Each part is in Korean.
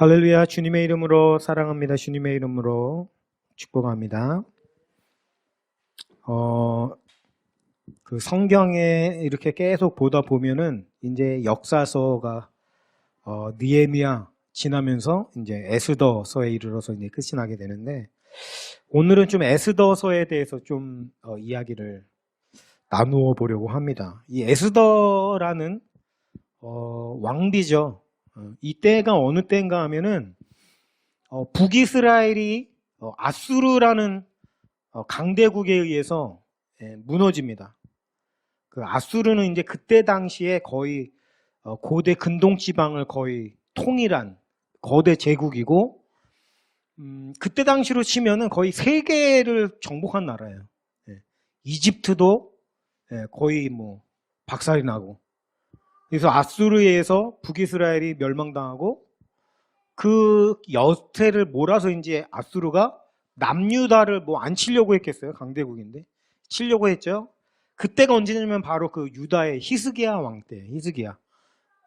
할렐루야. 주님의 이름으로 사랑합니다. 주님의 이름으로 축복합니다. 그 성경에 이렇게 계속 보다 보면은 이제 역사서가 느헤미야 지나면서 이제 에스더서에 이르러서 이제 끝이 나게 되는데, 오늘은 좀 에스더서에 대해서 좀 이야기를 나누어 보려고 합니다. 이 에스더라는 왕비죠. 이 때가 어느 때인가 하면은 북이스라엘이 아수르라는 강대국에 의해서 무너집니다. 그 아수르는 이제 그때 당시에 거의 고대 근동 지방을 거의 통일한 거대 제국이고, 그때 당시로 치면은 거의 세계를 정복한 나라예요. 이집트도 거의 뭐 박살이 나고, 그래서 아수르에 의해서 북이스라엘이 멸망당하고, 그 여태를 몰아서 이제 아수르가 남유다를 뭐 안 치려고 했겠어요. 강대국인데 치려고 했죠. 그때가 언제냐면 바로 그 유다의 히스기야 왕 때. 히스기야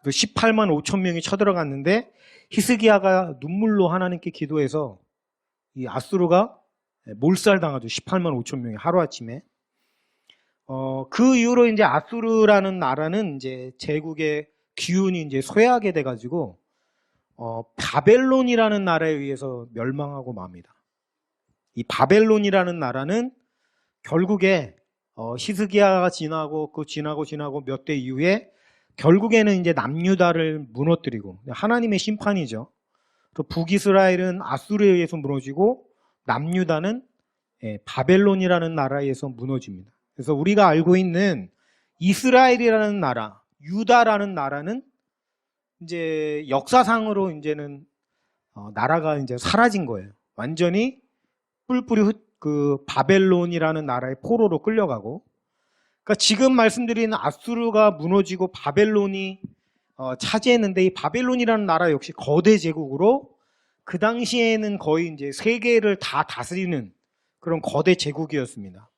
18만 5천 명이 쳐들어갔는데, 히스기야가 눈물로 하나님께 기도해서 이 아수르가 몰살당하죠. 18만 5천 명이 하루아침에. 그 이후로 이제 아수르라는 나라는 이제 제국의 기운이 이제 쇠하게 돼가지고 바벨론이라는 나라에 의해서 멸망하고 맙니다. 이 바벨론이라는 나라는 결국에 히스기야가 지나고 몇 대 이후에 결국에는 이제 남유다를 무너뜨리고, 하나님의 심판이죠. 또 북이스라엘은 아수르에 의해서 무너지고, 남유다는 바벨론이라는 나라에 의해서 무너집니다. 그래서 우리가 알고 있는 이스라엘이라는 나라, 유다라는 나라는 이제 역사상으로 이제는 나라가 이제 사라진 거예요. 완전히 뿔뿔이 그 바벨론이라는 나라의 포로로 끌려가고, 그러니까 지금 말씀드린 아수르가 무너지고 바벨론이 차지했는데, 이 바벨론이라는 나라 역시 거대 제국으로 그 당시에는 거의 이제 세계를 다 다스리는 그런 거대 제국이었습니다.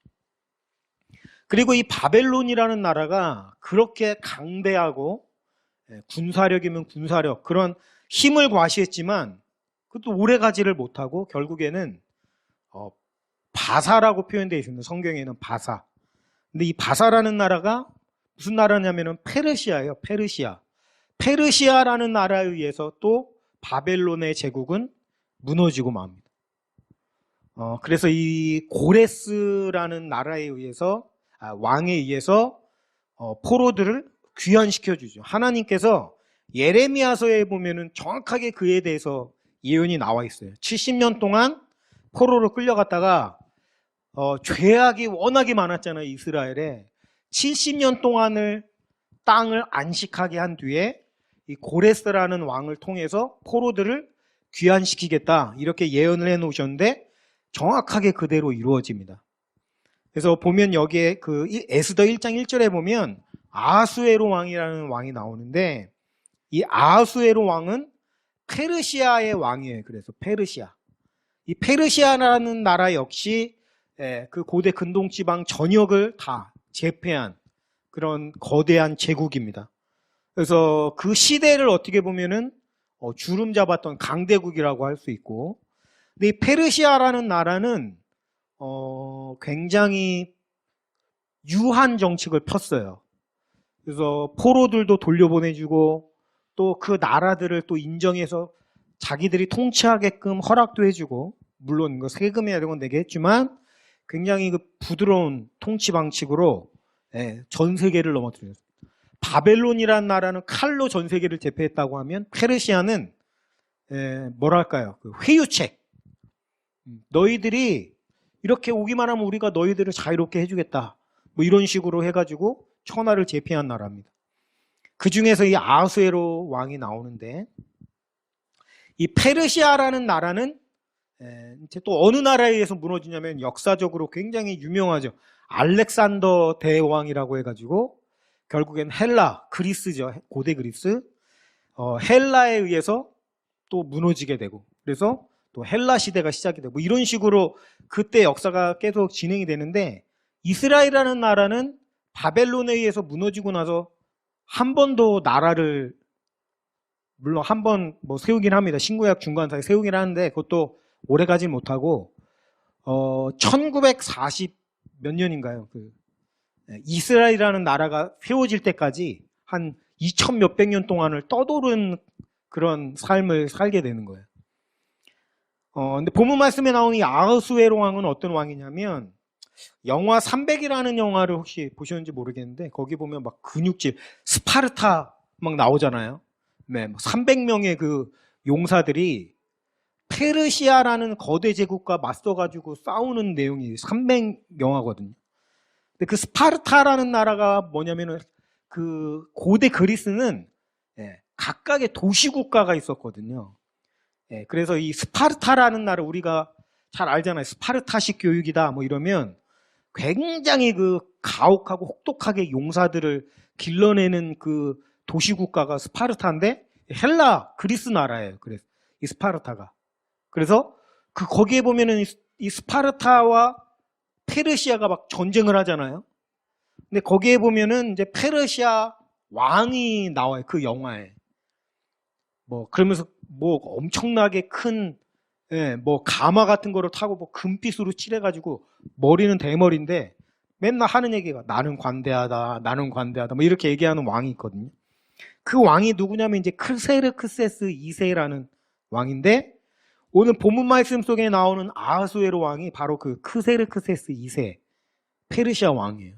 그리고 이 바벨론이라는 나라가 그렇게 강대하고 군사력이면 군사력, 그런 힘을 과시했지만 그것도 오래 가지를 못하고 결국에는 바사라고 표현되어 있습니다. 성경에는 바사. 근데 이 바사라는 나라가 무슨 나라냐면은 페르시아예요. 페르시아라는 나라에 의해서 또 바벨론의 제국은 무너지고 맙니다. 그래서 이 고레스라는 나라에 의해서 왕에 의해서 포로들을 귀환시켜주죠. 하나님께서 예레미야서에 보면은 정확하게 그에 대해서 예언이 나와 있어요. 70년 동안 포로로 끌려갔다가 죄악이 워낙에 많았잖아요. 이스라엘에 70년 동안을 땅을 안식하게 한 뒤에 이 고레스라는 왕을 통해서 포로들을 귀환시키겠다, 이렇게 예언을 해놓으셨는데 정확하게 그대로 이루어집니다. 그래서 보면 여기에 그 에스더 1장 1절에 보면 아하수에로 왕이라는 왕이 나오는데, 이 아하수에로 왕은 페르시아의 왕이에요. 그래서 이 페르시아라는 나라 역시 그 고대 근동지방 전역을 다 제패한 그런 거대한 제국입니다. 그래서 그 시대를 어떻게 보면은 주름 잡았던 강대국이라고 할 수 있고, 근데 이 페르시아라는 나라는 굉장히 유한 정책을 폈어요. 그래서 포로들도 돌려보내주고, 또 그 나라들을 또 인정해서 자기들이 통치하게끔 허락도 해주고, 물론 그 세금이나 이런 건 내게 했지만 굉장히 그 부드러운 통치 방식으로 전 세계를 넘어뜨렸어요. 바벨론이라는 나라는 칼로 전 세계를 제패했다고 하면, 페르시아는 뭐랄까요, 그 회유책, 너희들이 이렇게 오기만 하면 우리가 너희들을 자유롭게 해주겠다, 뭐 이런 식으로 해가지고 천하를 제패한 나라입니다. 그 중에서 이 아하수에로 왕이 나오는데, 이 페르시아라는 나라는 이제 또 어느 나라에 의해서 무너지냐면 역사적으로 굉장히 유명하죠. 알렉산더 대왕이라고 해가지고 결국엔 헬라, 그리스죠. 고대 그리스. 헬라에 의해서 또 무너지게 되고, 그래서 또 헬라 시대가 시작이 되고, 이런 식으로 그때 역사가 계속 진행이 되는데, 이스라엘이라는 나라는 바벨론에 의해서 무너지고 나서 한 번도 나라를 물론 한 번 뭐 세우긴 합니다. 신구약 중간사에 세우긴 하는데 그것도 오래 가진 못하고 1940 몇 년인가요? 이스라엘이라는 나라가 세워질 때까지 한 2000 몇백 년 동안을 떠도른 그런 삶을 살게 되는 거예요. 근데 본문 말씀에 나오는 이 아하수에로 왕은 어떤 왕이냐면 영화 300이라는 영화를 혹시 보셨는지 모르겠는데 거기 보면 막 근육질 스파르타 막 나오잖아요. 네, 300명의 그 용사들이 페르시아라는 거대 제국과 맞서가지고 싸우는 내용이 300 영화거든요. 근데 그 스파르타라는 나라가 뭐냐면은 그 고대 그리스는 각각의 도시국가가 있었거든요. 그래서 이 스파르타라는 나라 우리가 잘 알잖아요. 스파르타식 교육이다 뭐 이러면 굉장히 그 가혹하고 혹독하게 용사들을 길러내는 그 도시국가가 스파르타인데 헬라 그리스 나라예요. 그래서 이 스파르타가 그래서 그 거기에 보면은 이 스파르타와 페르시아가 막 전쟁을 하잖아요. 근데 거기에 보면은 이제 페르시아 왕이 나와요. 그 영화에. 뭐 그러면서 뭐 엄청나게 큰 뭐 가마 같은 거를 타고 뭐 금빛으로 칠해가지고 머리는 대머리인데 맨날 하는 얘기가 나는 관대하다, 나는 관대하다 뭐 이렇게 얘기하는 왕이 있거든요. 그 왕이 누구냐면 이제 크세르크세스 2세라는 왕인데 오늘 본문 말씀 속에 나오는 아하수에로 왕이 바로 그 크세르크세스 2세 페르시아 왕이에요.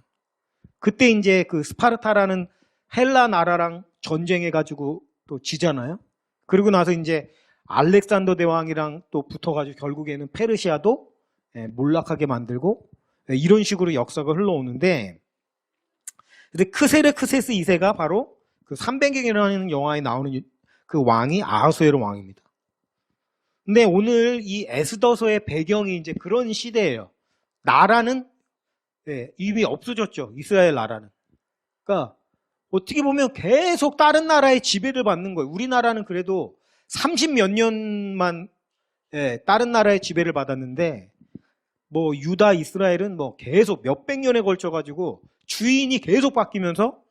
그때 이제 그 스파르타라는 헬라 나라랑 전쟁해가지고 또 지잖아요. 그리고 나서 이제 알렉산더 대왕이랑 또 붙어가지고 결국에는 페르시아도 몰락하게 만들고 이런 식으로 역사가 흘러오는데 근데 크세르크세스 2세가 바로 그 300경이라는 영화에 나오는 그 왕이 아하수에로 왕입니다. 근데 오늘 이 에스더서의 배경이 이제 그런 시대예요. 나라는 이미 없어졌죠. 이스라엘 나라는. 그러니까 어떻게 보면 계속 다른 나라의 지배를 받는 거예요. 우리나라는 그래도 30 몇 년만 다른 나라의 지배를 받았는데 뭐 유다, 이스라엘은 뭐 계속 몇백 년에 걸쳐 가지고 주인이 계속 바뀌면서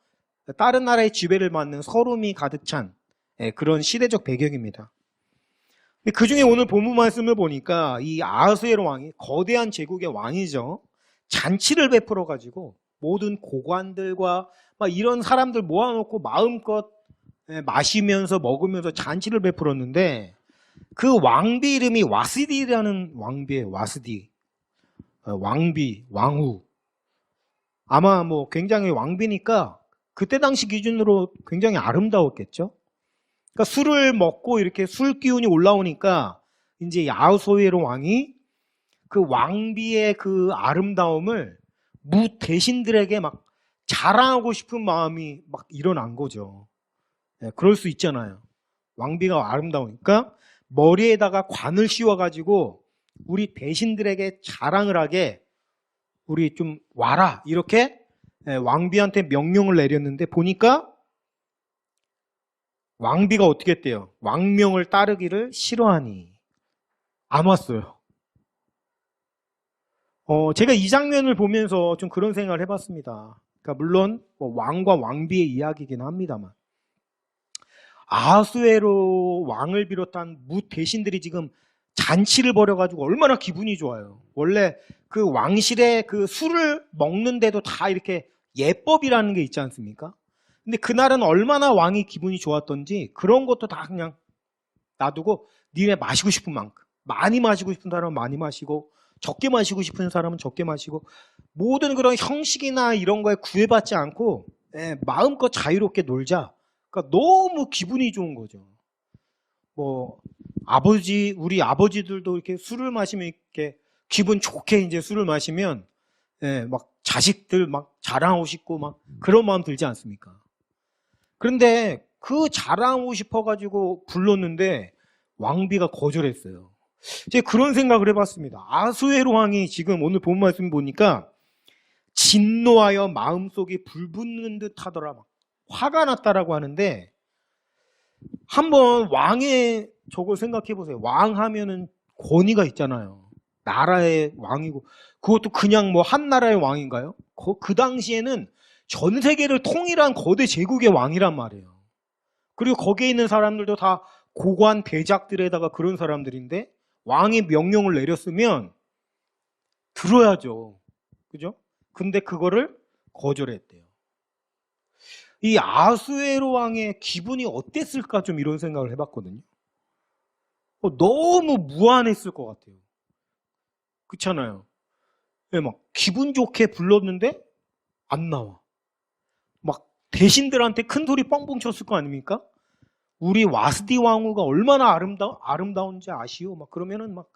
다른 나라의 지배를 받는 서름이 가득 찬 그런 시대적 배경입니다. 그 중에 오늘 본문 말씀을 보니까 이 아하수에로 왕이 거대한 제국의 왕이죠. 잔치를 베풀어 가지고 모든 고관들과 막 이런 사람들 모아놓고 마음껏 마시면서 먹으면서 잔치를 베풀었는데 그 왕비 이름이 와스디라는 왕비예요. 와스디. 왕비, 왕후. 아마 뭐 굉장히 왕비니까 그때 당시 기준으로 굉장히 아름다웠겠죠. 그러니까 술을 먹고 이렇게 술 기운이 올라오니까 이제 아하수에로 왕이 그 왕비의 그 아름다움을 무 대신들에게 막 자랑하고 싶은 마음이 막 일어난 거죠. 그럴 수 있잖아요. 왕비가 아름다우니까 머리에다가 관을 씌워가지고 우리 대신들에게 자랑을 하게 우리 좀 와라 이렇게 왕비한테 명령을 내렸는데 보니까 왕비가 어떻게 했대요? 왕명을 따르기를 싫어하니 안 왔어요. 제가 이 장면을 보면서 좀 그런 생각을 해봤습니다. 그러니까 물론 뭐 왕과 왕비의 이야기이긴 합니다만 아하수에로 왕을 비롯한 무 대신들이 지금 잔치를 벌여가지고 얼마나 기분이 좋아요. 원래 그 왕실에 그 술을 먹는데도 다 이렇게 예법이라는 게 있지 않습니까? 근데 그날은 얼마나 왕이 기분이 좋았던지 그런 것도 다 그냥 놔두고 니네 마시고 싶은 만큼 많이 마시고 싶은 사람은 많이 마시고 적게 마시고 싶은 사람은 적게 마시고 모든 그런 형식이나 이런 거에 구애받지 않고 마음껏 자유롭게 놀자. 그러니까 너무 기분이 좋은 거죠. 뭐 우리 아버지들도 이렇게 술을 마시면 이렇게 기분 좋게 이제 술을 마시면 막 자식들 막 자랑하고 싶고 막 그런 마음 들지 않습니까? 그런데 그 자랑하고 싶어가지고 불렀는데 왕비가 거절했어요. 제가 그런 생각을 해봤습니다. 아하수에로 왕이 지금 오늘 본 말씀 보니까 진노하여 마음속이 불붙는 듯 하더라. 막 화가 났다라고 하는데 한번 왕의 저걸 생각해 보세요. 왕 하면은 권위가 있잖아요. 나라의 왕이고 그것도 그냥 뭐 한 나라의 왕인가요? 그 당시에는 전 세계를 통일한 거대 제국의 왕이란 말이에요. 그리고 거기에 있는 사람들도 다 고관 대작들에다가 그런 사람들인데 왕이 명령을 내렸으면 들어야죠. 그죠? 근데 그거를 거절했대요. 이 아수에로 왕의 기분이 어땠을까 좀 이런 생각을 해봤거든요. 너무 무안했을 것 같아요. 그렇잖아요. 네, 막 기분 좋게 불렀는데 안 나와. 막 대신들한테 큰 소리 뻥뻥 쳤을 거 아닙니까? 우리 와스디 왕후가 얼마나 아름다운지 아시오? 막 그러면은 막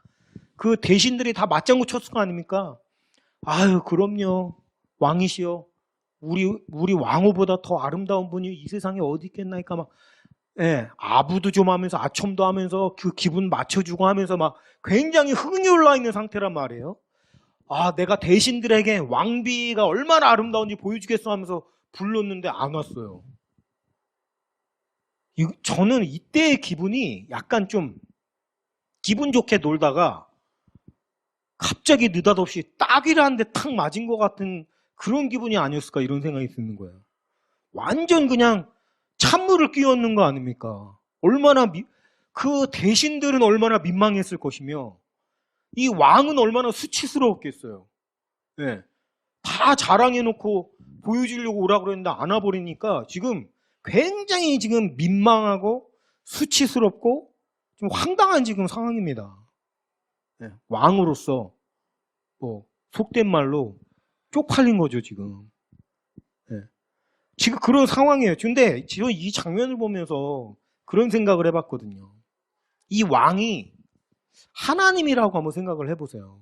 그 대신들이 다 맞장구 쳤을 거 아닙니까? 아유, 그럼요. 왕이시여. 우리 왕후보다 더 아름다운 분이 이 세상에 어디 있겠나니까 막, 예, 아부도 좀 하면서 아첨도 하면서 그 기분 맞춰주고 하면서 막 굉장히 흥이 올라 있는 상태란 말이에요. 아, 내가 대신들에게 왕비가 얼마나 아름다운지 보여주겠어 하면서 불렀는데 안 왔어요. 저는 이때의 기분이 약간 좀 기분 좋게 놀다가 갑자기 느닷없이 딱이라 한 대 탁 맞은 것 같은 그런 기분이 아니었을까 이런 생각이 드는 거예요. 완전 그냥 찬물을 끼얹는 거 아닙니까? 그 대신들은 얼마나 민망했을 것이며 이 왕은 얼마나 수치스러웠겠어요. 네. 다 자랑해놓고 보여주려고 오라고 그랬는데 안 와버리니까 지금 굉장히 지금 민망하고 수치스럽고 좀 황당한 지금 상황입니다. 네. 왕으로서 속된 말로 쪽팔린 거죠 지금. 네. 지금 그런 상황이에요. 근데 지금 이 장면을 보면서 그런 생각을 해봤거든요. 이 왕이 하나님이라고 한번 생각을 해보세요.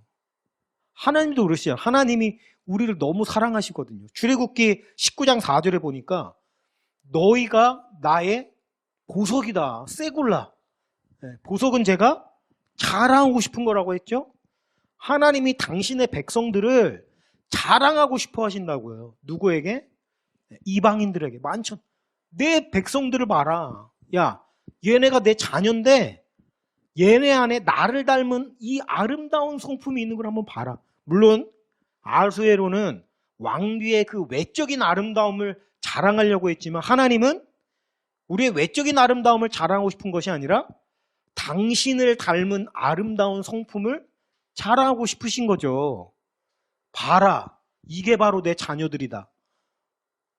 하나님도 그러시죠. 하나님이 우리를 너무 사랑하시거든요. 출애굽기 19장 4절에 보니까 너희가 나의 보석이다. 세굴라. 보석은 제가 자랑하고 싶은 거라고 했죠. 하나님이 당신의 백성들을 자랑하고 싶어 하신다고요. 누구에게? 이방인들에게. 만천. 내 백성들을 봐라. 야, 얘네가 내 자녀인데 얘네 안에 나를 닮은 이 아름다운 성품이 있는 걸 한번 봐라. 물론 아수에로는 왕비의 그 외적인 아름다움을 자랑하려고 했지만 하나님은 우리의 외적인 아름다움을 자랑하고 싶은 것이 아니라 당신을 닮은 아름다운 성품을 자랑하고 싶으신 거죠. 봐라. 이게 바로 내 자녀들이다.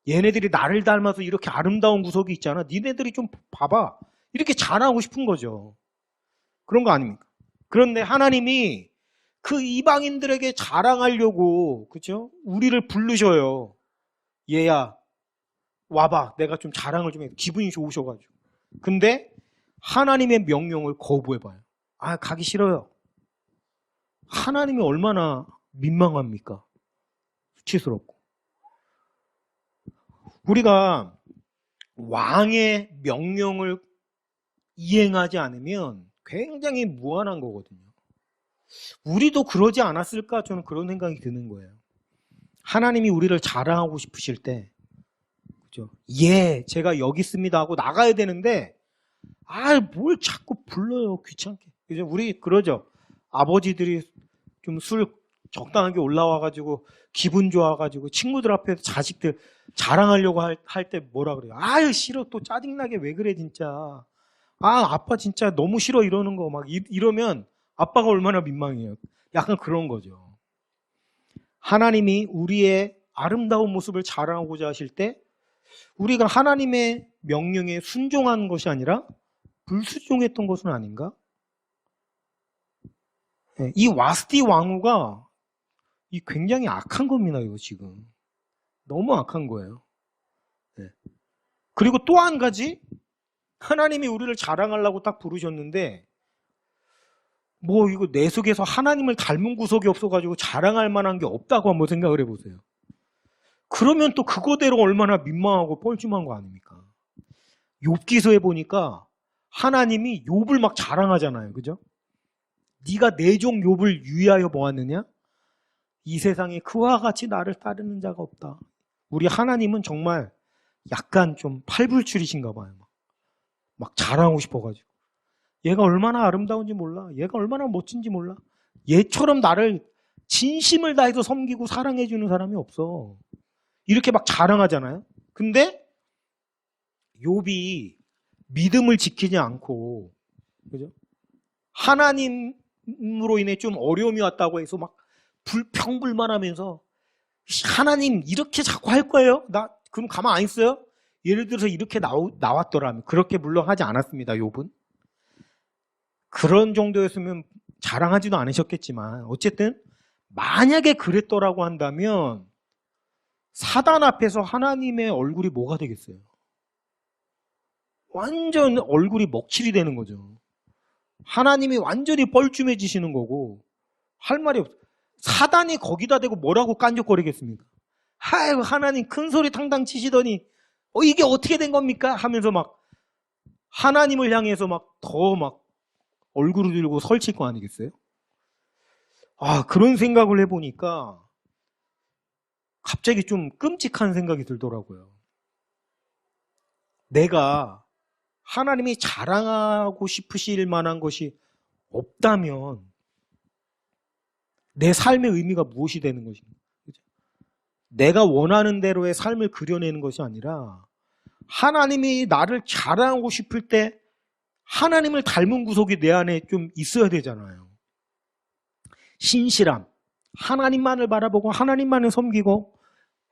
얘네들이 나를 닮아서 이렇게 아름다운 구석이 있잖아. 니네들이 좀 봐봐. 이렇게 자랑하고 싶은 거죠. 그런 거 아닙니까? 그런데 하나님이 그 이방인들에게 자랑하려고, 그죠? 우리를 부르셔요. 얘야, 와봐. 내가 좀 자랑을 좀 해. 기분이 좋으셔가지고. 근데 하나님의 명령을 거부해봐요. 아, 가기 싫어요. 하나님이 얼마나 민망합니까? 수치스럽고. 우리가 왕의 명령을 이행하지 않으면 굉장히 무한한 거거든요. 우리도 그러지 않았을까? 저는 그런 생각이 드는 거예요. 하나님이 우리를 자랑하고 싶으실 때, 그죠? 예, 제가 여기 있습니다 하고 나가야 되는데, 뭘 자꾸 불러요, 귀찮게. 그죠? 우리 그러죠. 아버지들이 좀 술 적당하게 올라와가지고 기분 좋아가지고 친구들 앞에서 자식들 자랑하려고 할 때 뭐라 그래요? 아유, 싫어. 또 짜증나게 왜 그래, 진짜. 아빠 진짜 너무 싫어 이러는 거 막 이러면 아빠가 얼마나 민망해요. 약간 그런 거죠. 하나님이 우리의 아름다운 모습을 자랑하고자 하실 때 우리가 하나님의 명령에 순종한 것이 아니라 불순종했던 것은 아닌가? 이 와스디 왕후가 굉장히 악한 겁니다. 이거 지금 너무 악한 거예요. 그리고 또 한 가지 하나님이 우리를 자랑하려고 딱 부르셨는데 이거 내 속에서 하나님을 닮은 구석이 없어가지고 자랑할 만한 게 없다고 한번 생각을 해보세요. 그러면 또 그거대로 얼마나 민망하고 뻘쭘한 거 아닙니까? 욥기서에 보니까 하나님이 욥을 막 자랑하잖아요. 그죠? 네가 내 종 욥을 유의하여 보았느냐? 이 세상에 그와 같이 나를 따르는 자가 없다. 우리 하나님은 정말 약간 좀 팔불출이신가 봐요. 막 자랑하고 싶어가지고. 얘가 얼마나 아름다운지 몰라. 얘가 얼마나 멋진지 몰라. 얘처럼 나를 진심을 다해서 섬기고 사랑해주는 사람이 없어. 이렇게 막 자랑하잖아요. 근데 욥이 믿음을 지키지 않고, 그죠? 하나님으로 인해 좀 어려움이 왔다고 해서 막 불평불만하면서 하나님 이렇게 자꾸 할 거예요? 나 그럼 가만 안 있어요? 예를 들어서 이렇게 나왔더라면, 그렇게 물론 하지 않았습니다, 욥은. 그런 정도였으면 자랑하지도 않으셨겠지만 어쨌든 만약에 그랬더라고 한다면 사단 앞에서 하나님의 얼굴이 뭐가 되겠어요? 완전 얼굴이 먹칠이 되는 거죠. 하나님이 완전히 뻘쭘해지시는 거고 할 말이 없어요. 사단이 거기다 대고 뭐라고 깐족거리겠습니까? 아이고 하나님 큰 소리 탕탕 치시더니 이게 어떻게 된 겁니까? 하면서 막 하나님을 향해서 막 더 막 얼굴을 들고 설칠 거 아니겠어요? 그런 생각을 해보니까 갑자기 좀 끔찍한 생각이 들더라고요. 내가 하나님이 자랑하고 싶으실 만한 것이 없다면 내 삶의 의미가 무엇이 되는 것인가? 내가 원하는 대로의 삶을 그려내는 것이 아니라 하나님이 나를 자랑하고 싶을 때 하나님을 닮은 구석이 내 안에 좀 있어야 되잖아요. 신실함, 하나님만을 바라보고 하나님만을 섬기고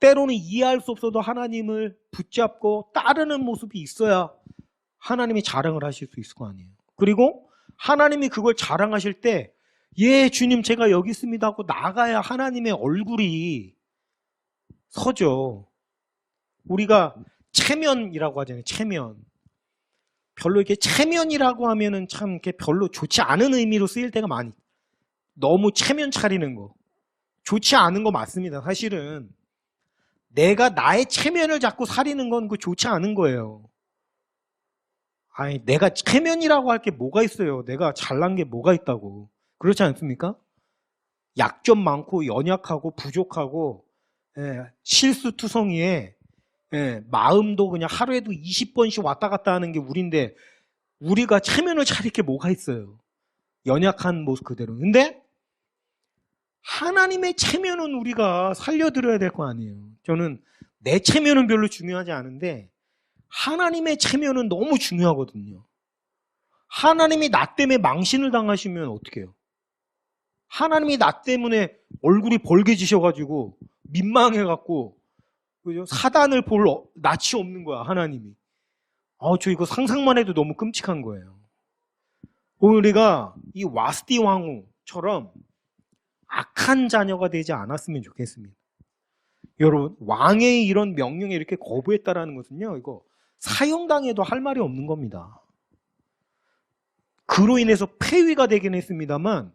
때로는 이해할 수 없어도 하나님을 붙잡고 따르는 모습이 있어야 하나님이 자랑을 하실 수 있을 거 아니에요. 그리고 하나님이 그걸 자랑하실 때 예 주님 제가 여기 있습니다 하고 나가야 하나님의 얼굴이 서죠. 우리가 체면이라고 하잖아요. 체면. 별로 이렇게 체면이라고 하면은 참 이렇게 별로 좋지 않은 의미로 쓰일 때가 많이. 너무 체면 차리는 거. 좋지 않은 거 맞습니다. 사실은 내가 나의 체면을 자꾸 사리는 건 그 좋지 않은 거예요. 아니 내가 체면이라고 할 게 뭐가 있어요. 내가 잘난 게 뭐가 있다고. 그렇지 않습니까? 약점 많고 연약하고 부족하고 실수투성이에 마음도 그냥 하루에도 20번씩 왔다 갔다 하는 게 우리인데 우리가 체면을 차릴 게 뭐가 있어요. 연약한 모습 그대로. 근데 하나님의 체면은 우리가 살려드려야 될 거 아니에요. 저는 내 체면은 별로 중요하지 않은데 하나님의 체면은 너무 중요하거든요. 하나님이 나 때문에 망신을 당하시면 어떻게 해요? 하나님이 나 때문에 얼굴이 벌개지셔가지고 민망해갖고 사단을 볼 낯이 없는 거야, 하나님이. 저 이거 상상만 해도 너무 끔찍한 거예요. 우리가 이 와스디 왕후처럼 악한 자녀가 되지 않았으면 좋겠습니다. 여러분, 왕의 이런 명령에 이렇게 거부했다라는 것은요, 이거 사형당해도 할 말이 없는 겁니다. 그로 인해서 폐위가 되긴 했습니다만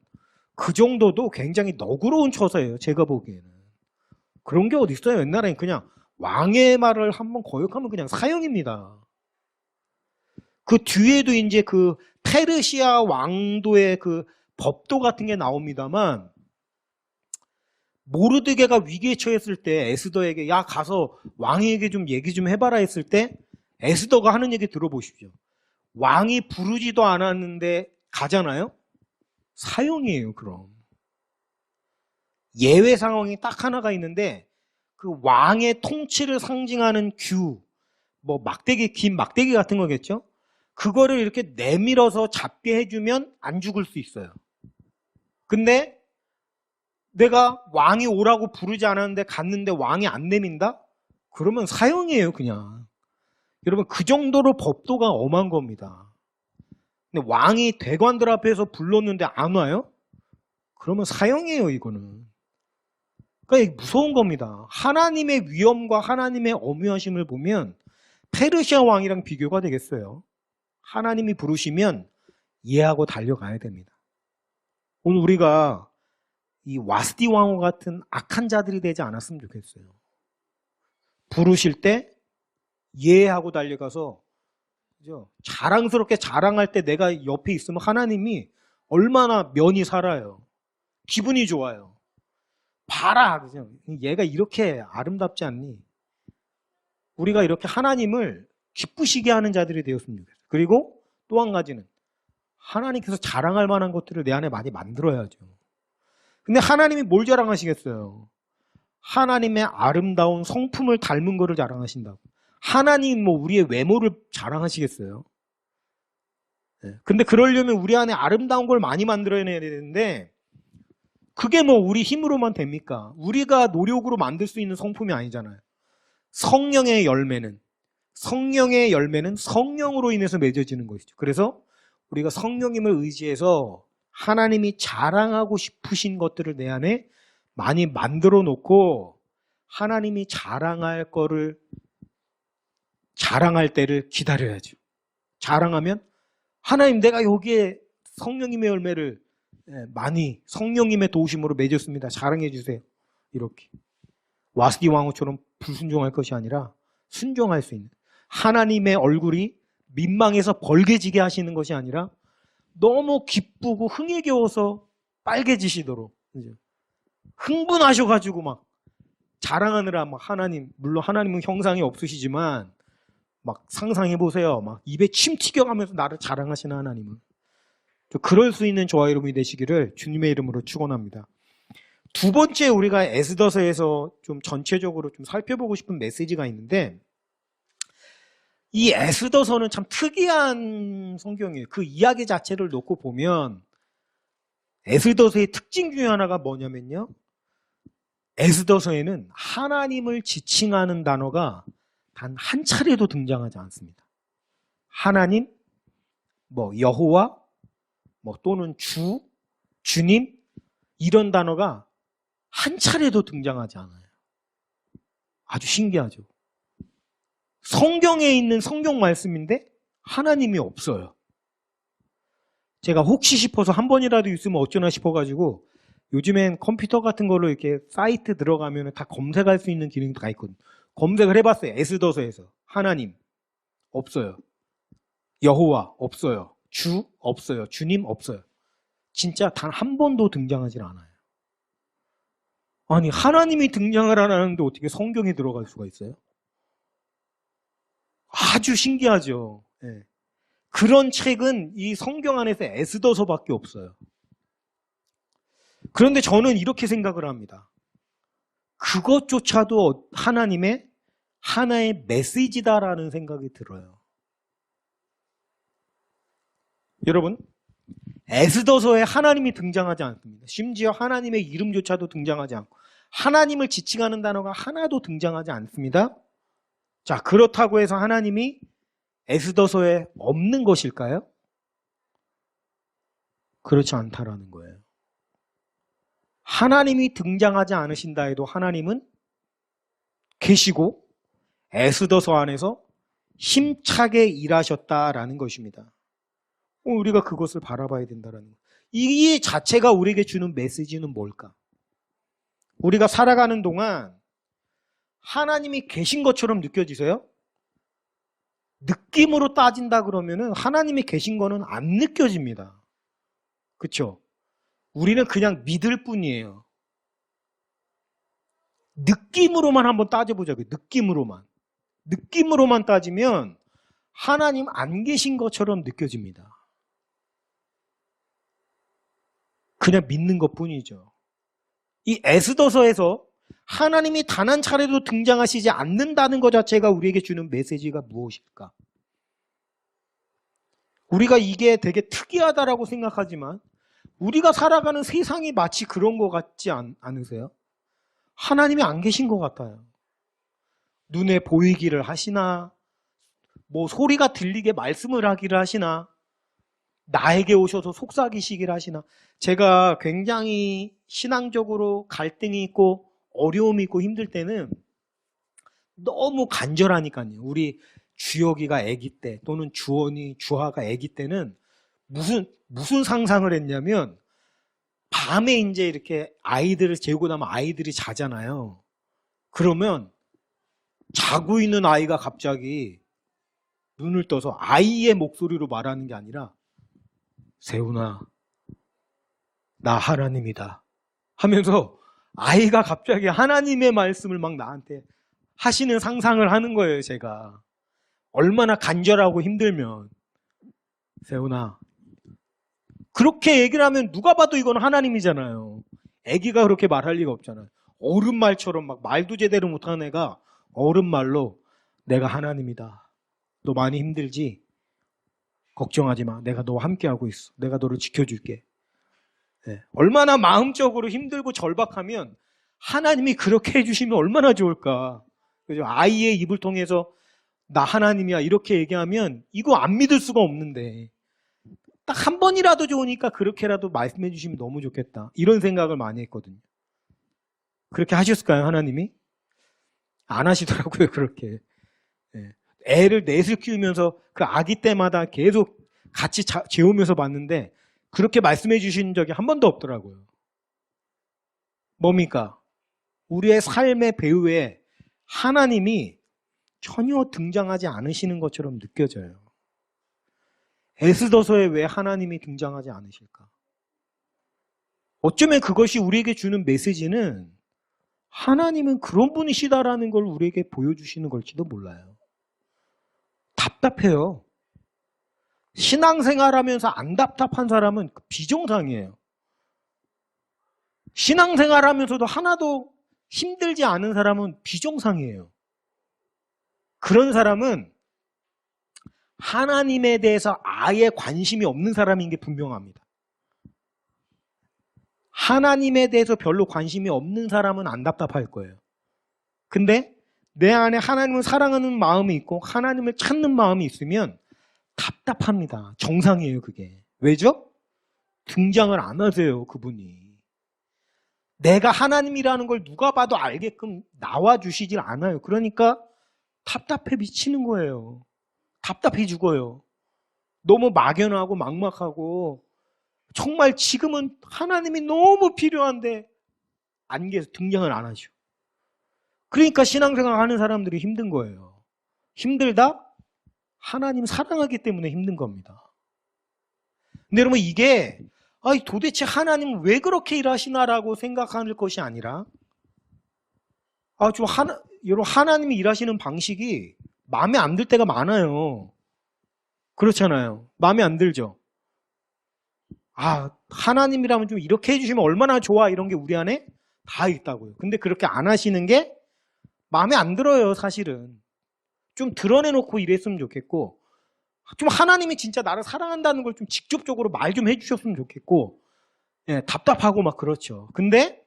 그 정도도 굉장히 너그러운 처사예요. 제가 보기에는. 그런 게 어디 있어요. 옛날에는 그냥 왕의 말을 한번 거역하면 그냥 사형입니다. 그 뒤에도 이제 그 페르시아 왕도의 그 법도 같은 게 나옵니다만 모르드게가 위기에 처했을 때 에스더에게 야 가서 왕에게 좀 얘기 좀 해봐라 했을 때 에스더가 하는 얘기 들어보십시오. 왕이 부르지도 않았는데 가잖아요? 사형이에요. 그럼 예외 상황이 딱 하나가 있는데 그 왕의 통치를 상징하는 규, 뭐 막대기, 긴 막대기 같은 거겠죠? 그거를 이렇게 내밀어서 잡게 해주면 안 죽을 수 있어요. 근데 내가 왕이 오라고 부르지 않았는데 갔는데 왕이 안 내민다? 그러면 사형이에요, 그냥. 여러분, 그 정도로 법도가 엄한 겁니다. 근데 왕이 대관들 앞에서 불렀는데 안 와요? 그러면 사형이에요, 이거는. 그러니까 무서운 겁니다. 하나님의 위엄과 하나님의 엄유하심을 보면 페르시아 왕이랑 비교가 되겠어요. 하나님이 부르시면 이해하고 달려가야 됩니다. 오늘 우리가 이 와스디 왕후 같은 악한 자들이 되지 않았으면 좋겠어요. 부르실 때 이해하고 달려가서 그죠? 자랑스럽게 자랑할 때 내가 옆에 있으면 하나님이 얼마나 면이 살아요. 기분이 좋아요. 봐라, 그죠? 얘가 이렇게 아름답지 않니? 우리가 이렇게 하나님을 기쁘시게 하는 자들이 되었으면 좋겠어요. 그리고 또 한 가지는 하나님께서 자랑할 만한 것들을 내 안에 많이 만들어야죠. 근데 하나님이 뭘 자랑하시겠어요? 하나님의 아름다운 성품을 닮은 거를 자랑하신다고. 하나님 뭐 우리의 외모를 자랑하시겠어요? 근데 그러려면 우리 안에 아름다운 걸 많이 만들어내야 되는데 그게 뭐 우리 힘으로만 됩니까? 우리가 노력으로 만들 수 있는 성품이 아니잖아요. 성령의 열매는 성령으로 인해서 맺어지는 것이죠. 그래서 우리가 성령님을 의지해서 하나님이 자랑하고 싶으신 것들을 내 안에 많이 만들어 놓고 하나님이 자랑할 때를 기다려야죠. 자랑하면 하나님 내가 여기에 성령님의 열매를 많이 성령님의 도우심으로 맺었습니다. 자랑해 주세요. 이렇게 와스디 왕후처럼 불순종할 것이 아니라 순종할 수 있는 하나님의 얼굴이 민망해서 벌개지게 하시는 것이 아니라 너무 기쁘고 흥에 겨워서 빨개지시도록 흥분하셔가지고 막 자랑하느라 막 물론 하나님은 형상이 없으시지만 막 상상해 보세요. 막 입에 침 튀겨가면서 나를 자랑하시는 하나님은 그럴 수 있는 저와 여러분이 되시기를 주님의 이름으로 축원합니다. 두 번째 우리가 에스더서에서 좀 전체적으로 좀 살펴보고 싶은 메시지가 있는데 이 에스더서는 참 특이한 성경이에요. 그 이야기 자체를 놓고 보면 에스더서의 특징 중에 하나가 뭐냐면요. 에스더서에는 하나님을 지칭하는 단어가 단 한 차례도 등장하지 않습니다. 하나님, 여호와, 또는 주, 주님 이런 단어가 한 차례도 등장하지 않아요. 아주 신기하죠. 성경에 있는 성경 말씀인데 하나님이 없어요. 제가 혹시 싶어서 한 번이라도 있으면 어쩌나 싶어가지고 요즘엔 컴퓨터 같은 걸로 이렇게 사이트 들어가면 다 검색할 수 있는 기능도 다 있거든요. 검색을 해봤어요. 에스더서에서 하나님 없어요. 여호와 없어요. 주 없어요. 주님 없어요. 진짜 단 한 번도 등장하지 않아요. 아니 하나님이 등장을 안 하는데 어떻게 성경에 들어갈 수가 있어요? 아주 신기하죠. 네. 그런 책은 이 성경 안에서 에스더서밖에 없어요. 그런데 저는 이렇게 생각을 합니다. 그것조차도 하나님의 하나의 메시지다라는 생각이 들어요. 여러분, 에스더서에 하나님이 등장하지 않습니다. 심지어 하나님의 이름조차도 등장하지 않고 하나님을 지칭하는 단어가 하나도 등장하지 않습니다. 자, 그렇다고 해서 하나님이 에스더서에 없는 것일까요? 그렇지 않다라는 거예요. 하나님이 등장하지 않으신다 해도 하나님은 계시고 에스더서 안에서 힘차게 일하셨다라는 것입니다. 우리가 그것을 바라봐야 된다는 거예요. 이 자체가 우리에게 주는 메시지는 뭘까? 우리가 살아가는 동안 하나님이 계신 것처럼 느껴지세요? 느낌으로 따진다 그러면은 하나님이 계신 거는 안 느껴집니다. 그렇죠? 우리는 그냥 믿을 뿐이에요. 느낌으로만 한번 따져보자고요. 느낌으로만 따지면 하나님 안 계신 것처럼 느껴집니다. 그냥 믿는 것뿐이죠. 이 에스더서에서 하나님이 단 한 차례도 등장하시지 않는다는 것 자체가 우리에게 주는 메시지가 무엇일까? 우리가 이게 되게 특이하다라고 생각하지만 우리가 살아가는 세상이 마치 그런 것 같지 않으세요? 하나님이 안 계신 것 같아요. 눈에 보이기를 하시나, 소리가 들리게 말씀을 하기를 하시나, 나에게 오셔서 속삭이시기를 하시나. 제가 굉장히 신앙적으로 갈등이 있고 어려움이 있고 힘들 때는 너무 간절하니까요. 우리 주혁이가 아기 때 또는 주원이, 주하가 아기 때는 무슨 상상을 했냐면 밤에 이제 이렇게 아이들을 재우고 나면 아이들이 자잖아요. 그러면 자고 있는 아이가 갑자기 눈을 떠서 아이의 목소리로 말하는 게 아니라 세훈아, 나 하나님이다 하면서 아이가 갑자기 하나님의 말씀을 막 나한테 하시는 상상을 하는 거예요. 제가 얼마나 간절하고 힘들면 세훈아, 그렇게 얘기를 하면 누가 봐도 이건 하나님이잖아요. 애기가 그렇게 말할 리가 없잖아요. 어른말처럼 막 말도 제대로 못하는 애가 어른말로 내가 하나님이다. 너 많이 힘들지? 걱정하지 마. 내가 너와 함께하고 있어. 내가 너를 지켜줄게. 네. 얼마나 마음적으로 힘들고 절박하면 하나님이 그렇게 해주시면 얼마나 좋을까. 그죠? 아이의 입을 통해서 나 하나님이야 이렇게 얘기하면 이거 안 믿을 수가 없는데 딱 한 번이라도 좋으니까 그렇게라도 말씀해 주시면 너무 좋겠다. 이런 생각을 많이 했거든요. 그렇게 하셨을까요, 하나님이? 안 하시더라고요, 그렇게. 네. 애를 넷을 키우면서 그 아기 때마다 계속 같이 재우면서 봤는데 그렇게 말씀해 주신 적이 한 번도 없더라고요. 뭡니까? 우리의 삶의 배후에 하나님이 전혀 등장하지 않으시는 것처럼 느껴져요. 에스더서에 왜 하나님이 등장하지 않으실까? 어쩌면 그것이 우리에게 주는 메시지는 하나님은 그런 분이시다라는 걸 우리에게 보여주시는 걸지도 몰라요. 답답해요. 신앙생활하면서 안 답답한 사람은 비정상이에요. 신앙생활하면서도 하나도 힘들지 않은 사람은 비정상이에요. 그런 사람은 하나님에 대해서 아예 관심이 없는 사람인 게 분명합니다. 하나님에 대해서 별로 관심이 없는 사람은 안 답답할 거예요. 근데 내 안에 하나님을 사랑하는 마음이 있고 하나님을 찾는 마음이 있으면 답답합니다. 정상이에요, 그게. 왜죠? 등장을 안 하세요, 그분이. 내가 하나님이라는 걸 누가 봐도 알게끔 나와주시질 않아요. 그러니까 답답해 미치는 거예요. 답답해 죽어요. 너무 막연하고 막막하고 정말 지금은 하나님이 너무 필요한데 안개에서 등장을 안 하죠. 그러니까 신앙생활 하는 사람들이 힘든 거예요. 힘들다? 하나님 사랑하기 때문에 힘든 겁니다. 근데 여러분 이게 도대체 하나님은 왜 그렇게 일하시나라고 생각할 것이 아니라 여러분 하나님이 일하시는 방식이 마음에 안 들 때가 많아요. 그렇잖아요. 마음에 안 들죠. 하나님이라면 좀 이렇게 해주시면 얼마나 좋아 이런 게 우리 안에 다 있다고요. 근데 그렇게 안 하시는 게 마음에 안 들어요, 사실은. 좀 드러내놓고 이랬으면 좋겠고 좀 하나님이 진짜 나를 사랑한다는 걸 좀 직접적으로 말 좀 해주셨으면 좋겠고 답답하고 막 그렇죠. 근데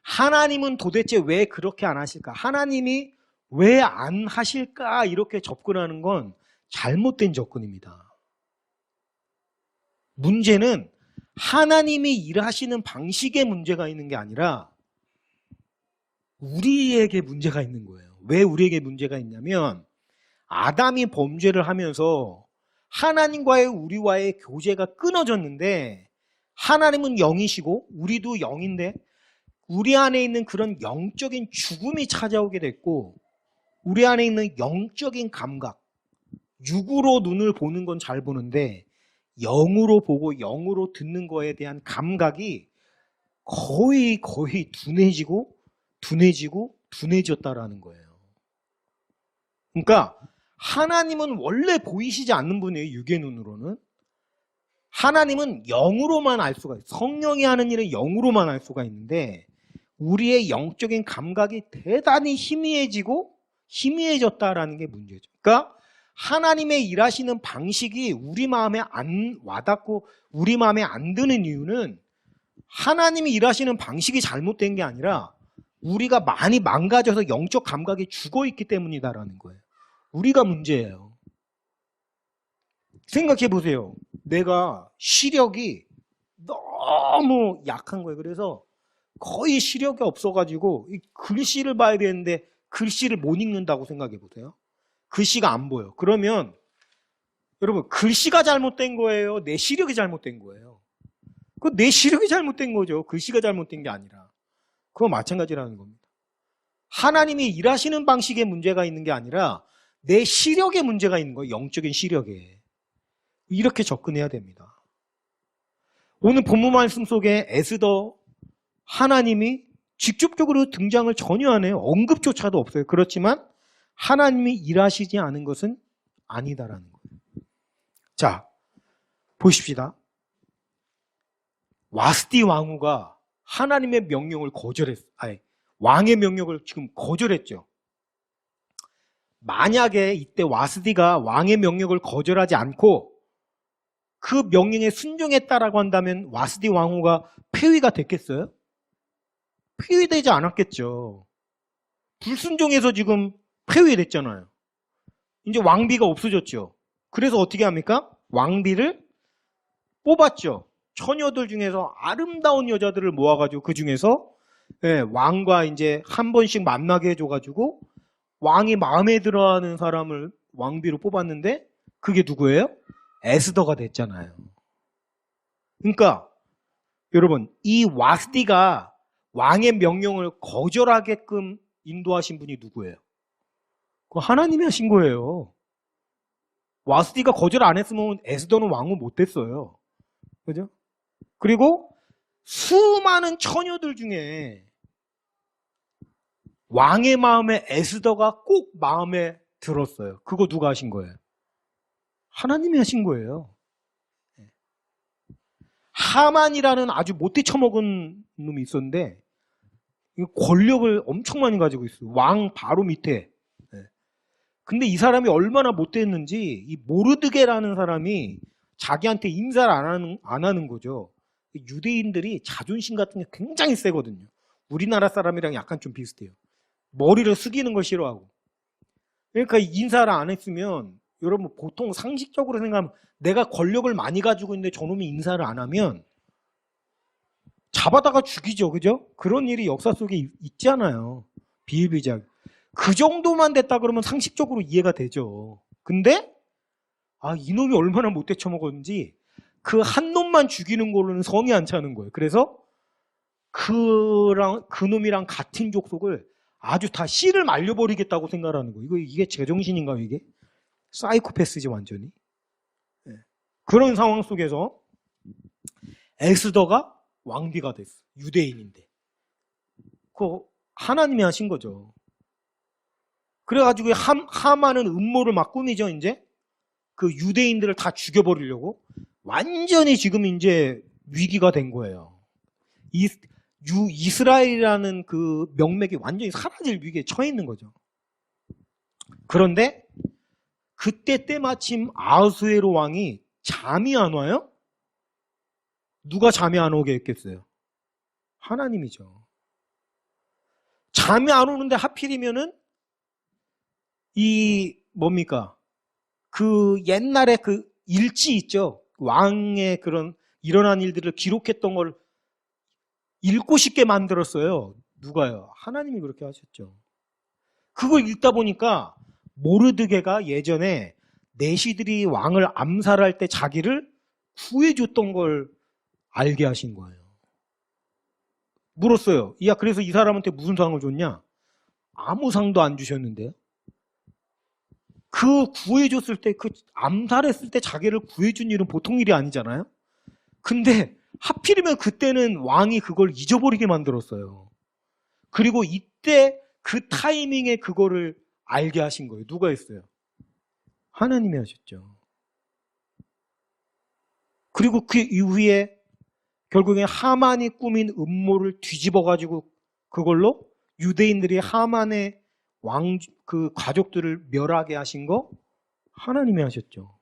하나님은 도대체 왜 그렇게 안 하실까? 하나님이 왜 안 하실까? 이렇게 접근하는 건 잘못된 접근입니다. 문제는 하나님이 일하시는 방식에 문제가 있는 게 아니라 우리에게 문제가 있는 거예요. 왜 우리에게 문제가 있냐면 아담이 범죄를 하면서 하나님과의 우리와의 교제가 끊어졌는데 하나님은 영이시고 우리도 영인데 우리 안에 있는 그런 영적인 죽음이 찾아오게 됐고 우리 안에 있는 영적인 감각, 육으로 눈을 보는 건 잘 보는데 영으로 보고 영으로 듣는 거에 대한 감각이 거의 둔해졌다라는 거예요. 그러니까 하나님은 원래 보이시지 않는 분이에요. 육의 눈으로는. 하나님은 영으로만 알 수가 있어요. 성령이 하는 일은 영으로만 알 수가 있는데 우리의 영적인 감각이 대단히 희미해졌다라는 게 문제죠. 그러니까 하나님의 일하시는 방식이 우리 마음에 안 와닿고 우리 마음에 안 드는 이유는 하나님이 일하시는 방식이 잘못된 게 아니라 우리가 많이 망가져서 영적 감각이 죽어있기 때문이다라는 거예요. 우리가 문제예요. 생각해 보세요. 내가 시력이 너무 약한 거예요. 그래서 거의 시력이 없어가지고 글씨를 봐야 되는데 글씨를 못 읽는다고 생각해 보세요. 글씨가 안 보여. 그러면 여러분 글씨가 잘못된 거예요? 내 시력이 잘못된 거예요? 내 시력이 잘못된 거죠. 글씨가 잘못된 게 아니라. 그거 마찬가지라는 겁니다. 하나님이 일하시는 방식에 문제가 있는 게 아니라 내 시력에 문제가 있는 거예요. 영적인 시력에. 이렇게 접근해야 됩니다. 오늘 본문 말씀 속에 에스더 하나님이 직접적으로 등장을 전혀 안 해요. 언급조차도 없어요. 그렇지만 하나님이 일하시지 않은 것은 아니다라는 거예요. 자, 보십시다. 와스디 왕후가 하나님의 명령을 왕의 명령을 지금 거절했죠. 만약에 이때 와스디가 왕의 명령을 거절하지 않고 그 명령에 순종했다라고 한다면 와스디 왕후가 폐위가 됐겠어요? 폐위되지 않았겠죠. 불순종해서 지금 폐위됐잖아요. 이제 왕비가 없어졌죠. 그래서 어떻게 합니까? 왕비를 뽑았죠. 처녀들 중에서 아름다운 여자들을 모아가지고 그 중에서 왕과 이제 한 번씩 만나게 해줘가지고 왕이 마음에 들어하는 사람을 왕비로 뽑았는데 그게 누구예요? 에스더가 됐잖아요. 그러니까 여러분 이 와스디가 왕의 명령을 거절하게끔 인도하신 분이 누구예요? 그거 하나님이 하신 거예요. 와스디가 거절 안 했으면 에스더는 왕후 못 됐어요. 그죠? 그리고 수많은 처녀들 중에 왕의 마음에 에스더가 꼭 마음에 들었어요. 그거 누가 하신 거예요? 하나님이 하신 거예요. 하만이라는 아주 못돼 처먹은 놈이 있었는데 권력을 엄청 많이 가지고 있어요. 왕 바로 밑에. 근데 이 사람이 얼마나 못됐는지 이 모르드게라는 사람이 자기한테 인사를 안 하는 거죠. 유대인들이 자존심 같은 게 굉장히 세거든요. 우리나라 사람이랑 약간 좀 비슷해요. 머리를 숙이는 걸 싫어하고. 그러니까 인사를 안 했으면 여러분 보통 상식적으로 생각하면 내가 권력을 많이 가지고 있는데 저놈이 인사를 안 하면 잡아다가 죽이죠. 그죠? 그런 일이 역사 속에 있잖아요. 비일비재하게. 그 정도만 됐다 그러면 상식적으로 이해가 되죠. 근데 이놈이 얼마나 못돼 처먹었는지 그 한 놈만 죽이는 걸로는 성이 안 차는 거예요. 그래서 그놈이랑 같은 족속을 아주 다 씨를 말려버리겠다고 생각하는 거예요. 이게 제정신인가요, 이게? 사이코패스지, 완전히. 그런 상황 속에서 에스더가 왕비가 됐어. 유대인인데. 그거 하나님이 하신 거죠. 그래가지고 하만은 음모를 막 꾸미죠, 이제. 그 유대인들을 다 죽여버리려고. 완전히 지금 이제 위기가 된 거예요. 이스라엘이라는 그 명맥이 완전히 사라질 위기에 처해 있는 거죠. 그런데 그때 때마침 아하수에로 왕이 잠이 안 와요? 누가 잠이 안 오게 했겠어요? 하나님이죠. 잠이 안 오는데 하필이면은 뭡니까? 그 옛날에 그 일지 있죠? 왕의 그런 일어난 일들을 기록했던 걸 읽고 싶게 만들었어요. 누가요? 하나님이 그렇게 하셨죠. 그걸 읽다 보니까 모르드게가 예전에 내시들이 왕을 암살할 때 자기를 구해줬던 걸 알게 하신 거예요. 물었어요. 야, 그래서 이 사람한테 무슨 상을 줬냐? 아무 상도 안 주셨는데요. 그 구해줬을 때, 그 암살했을 때 자기를 구해준 일은 보통 일이 아니잖아요. 근데 하필이면 그때는 왕이 그걸 잊어버리게 만들었어요. 그리고 이때 그 타이밍에 그거를 알게 하신 거예요. 누가 했어요? 하나님이 하셨죠. 그리고 그 이후에 결국에 하만이 꾸민 음모를 뒤집어가지고 그걸로 유대인들이 하만의 그 가족들을 멸하게 하신 거 하나님이 하셨죠.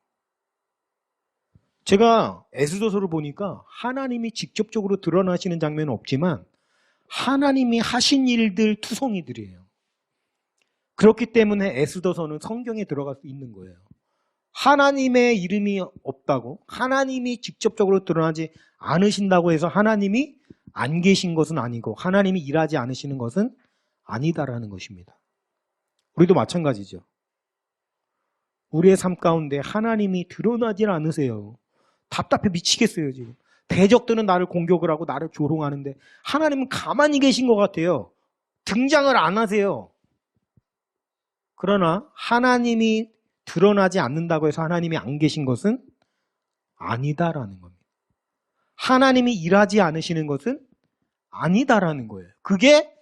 제가 에스더서를 보니까 하나님이 직접적으로 드러나시는 장면은 없지만 하나님이 하신 일들 투성이들이에요. 그렇기 때문에 에스더서는 성경에 들어갈 수 있는 거예요. 하나님의 이름이 없다고, 하나님이 직접적으로 드러나지 않으신다고 해서 하나님이 안 계신 것은 아니고 하나님이 일하지 않으시는 것은 아니다라는 것입니다. 우리도 마찬가지죠. 우리의 삶 가운데 하나님이 드러나질 않으세요. 답답해 미치겠어요, 지금. 대적들은 나를 공격을 하고 나를 조롱하는데 하나님은 가만히 계신 것 같아요. 등장을 안 하세요. 그러나 하나님이 드러나지 않는다고 해서 하나님이 안 계신 것은 아니다라는 겁니다. 하나님이 일하지 않으시는 것은 아니다라는 거예요. 그게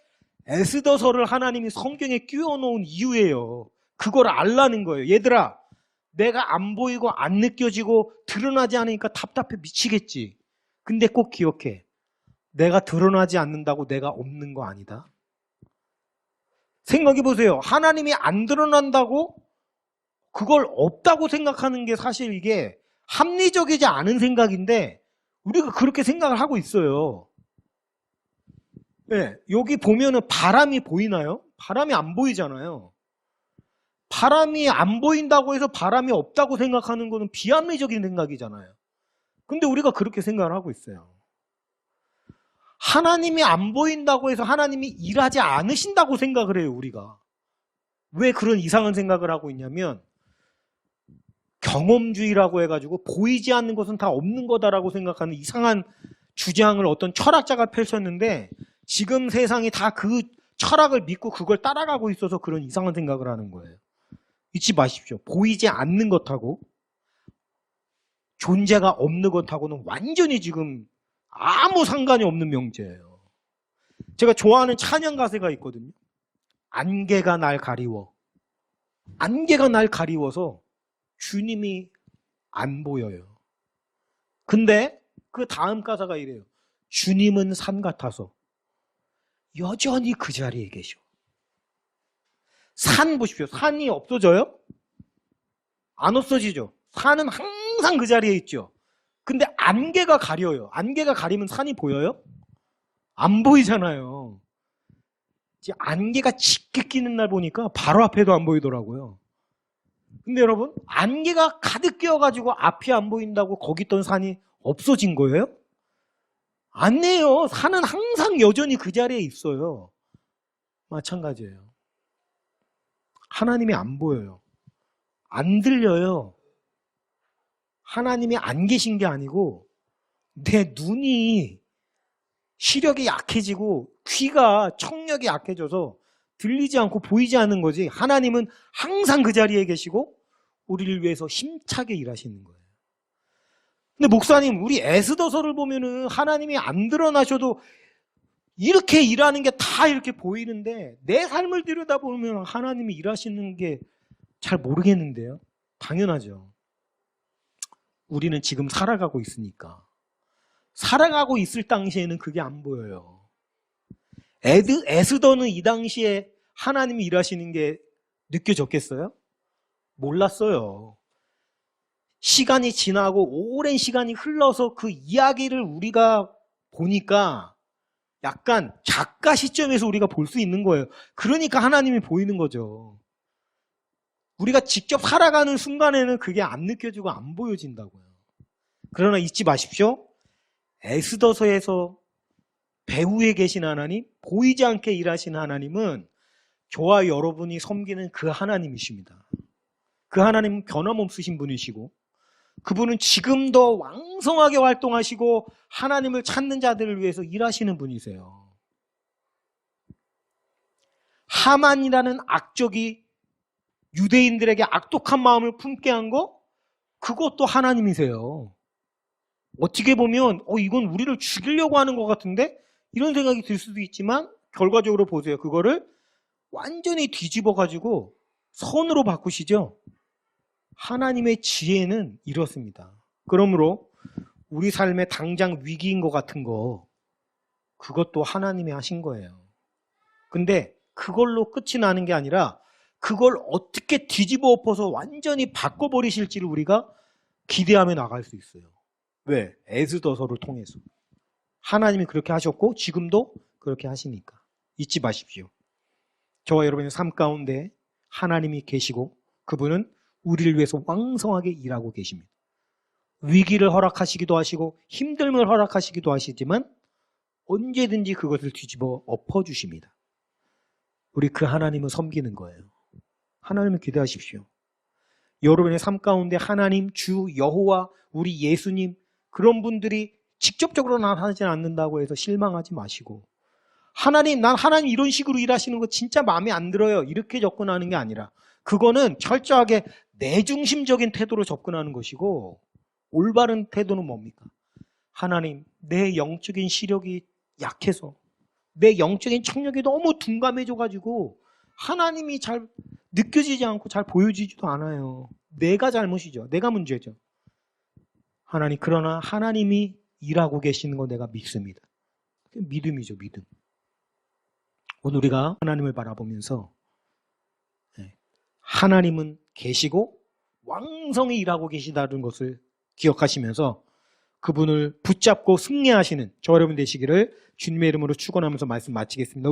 에스더서를 하나님이 성경에 끼워놓은 이유예요. 그걸 알라는 거예요. 얘들아, 내가 안 보이고 안 느껴지고 드러나지 않으니까 답답해 미치겠지. 근데 꼭 기억해. 내가 드러나지 않는다고 내가 없는 거 아니다. 생각해 보세요. 하나님이 안 드러난다고 그걸 없다고 생각하는 게 사실 이게 합리적이지 않은 생각인데 우리가 그렇게 생각을 하고 있어요. 네, 여기 보면은 바람이 보이나요? 바람이 안 보이잖아요. 바람이 안 보인다고 해서 바람이 없다고 생각하는 거는 비합리적인 생각이잖아요. 근데 우리가 그렇게 생각을 하고 있어요. 하나님이 안 보인다고 해서 하나님이 일하지 않으신다고 생각을 해요, 우리가. 왜 그런 이상한 생각을 하고 있냐면 경험주의라고 해가지고 보이지 않는 것은 다 없는 거다라고 생각하는 이상한 주장을 어떤 철학자가 펼쳤는데 지금 세상이 다 그 철학을 믿고 그걸 따라가고 있어서 그런 이상한 생각을 하는 거예요. 잊지 마십시오. 보이지 않는 것하고 존재가 없는 것하고는 완전히 지금 아무 상관이 없는 명제예요. 제가 좋아하는 찬양 가사가 있거든요. 안개가 날 가리워. 안개가 날 가리워서 주님이 안 보여요. 근데 그 다음 가사가 이래요. 주님은 산 같아서 여전히 그 자리에 계셔. 산 보십시오. 산이 없어져요? 안 없어지죠. 산은 항상 그 자리에 있죠. 근데 안개가 가려요. 안개가 가리면 산이 보여요? 안 보이잖아요. 안개가 짙게 끼는 날 보니까 바로 앞에도 안 보이더라고요. 근데 여러분, 안개가 가득 끼어가지고 앞이 안 보인다고 거기 있던 산이 없어진 거예요? 아니에요. 산은 항상 여전히 그 자리에 있어요. 마찬가지예요. 하나님이 안 보여요. 안 들려요. 하나님이 안 계신 게 아니고 내 눈이 시력이 약해지고 귀가 청력이 약해져서 들리지 않고 보이지 않는 거지. 하나님은 항상 그 자리에 계시고 우리를 위해서 힘차게 일하시는 거예요. 근데 목사님, 우리 에스더서를 보면은 하나님이 안 드러나셔도 이렇게 일하는 게 다 이렇게 보이는데 내 삶을 들여다보면 하나님이 일하시는 게 잘 모르겠는데요. 당연하죠. 우리는 지금 살아가고 있으니까. 살아가고 있을 당시에는 그게 안 보여요. 에스더는 이 당시에 하나님이 일하시는 게 느껴졌겠어요? 몰랐어요. 시간이 지나고 오랜 시간이 흘러서 그 이야기를 우리가 보니까 약간 작가 시점에서 우리가 볼 수 있는 거예요. 그러니까 하나님이 보이는 거죠. 우리가 직접 살아가는 순간에는 그게 안 느껴지고 안 보여진다고요. 그러나 잊지 마십시오. 에스더서에서 배후에 계신 하나님, 보이지 않게 일하시는 하나님은 저와 여러분이 섬기는 그 하나님이십니다. 그 하나님은 변함없으신 분이시고 그분은 지금도 왕성하게 활동하시고 하나님을 찾는 자들을 위해서 일하시는 분이세요. 하만이라는 악적이 유대인들에게 악독한 마음을 품게 한 거, 그것도 하나님이세요. 어떻게 보면 이건 우리를 죽이려고 하는 것 같은데 이런 생각이 들 수도 있지만 결과적으로 보세요. 그거를 완전히 뒤집어가지고 선으로 바꾸시죠. 하나님의 지혜는 이렇습니다. 그러므로 우리 삶에 당장 위기인 것 같은 거, 그것도 하나님이 하신 거예요. 근데 그걸로 끝이 나는 게 아니라 그걸 어떻게 뒤집어 엎어서 완전히 바꿔버리실지를 우리가 기대하며 나갈 수 있어요. 왜? 에스더서를 통해서. 하나님이 그렇게 하셨고 지금도 그렇게 하시니까. 잊지 마십시오. 저와 여러분의 삶 가운데 하나님이 계시고 그분은 우리를 위해서 왕성하게 일하고 계십니다. 위기를 허락하시기도 하시고 힘듦을 허락하시기도 하시지만 언제든지 그것을 뒤집어 엎어주십니다. 우리 그 하나님을 섬기는 거예요. 하나님을 기대하십시오. 여러분의 삶 가운데 하나님, 주, 여호와, 우리 예수님 그런 분들이 직접적으로 나타나지 않는다고 해서 실망하지 마시고 하나님, 난 하나님 이런 식으로 일하시는 거 진짜 마음에 안 들어요. 이렇게 접근하는 게 아니라 그거는 철저하게 내중심적인 태도로 접근하는 것이고 올바른 태도는 뭡니까? 하나님, 내 영적인 시력이 약해서 내 영적인 청력이 너무 둔감해져가지고 하나님이 잘 느껴지지 않고 잘 보여지지도 않아요. 내가 잘못이죠. 내가 문제죠. 하나님, 그러나 하나님이 일하고 계시는 거 내가 믿습니다. 그게 믿음이죠, 믿음. 오늘 우리가 하나님을 바라보면서 하나님은 계시고 왕성히 일하고 계시다는 것을 기억하시면서 그분을 붙잡고 승리하시는 저 여러분 되시기를 주님의 이름으로 축원하면서 말씀 마치겠습니다.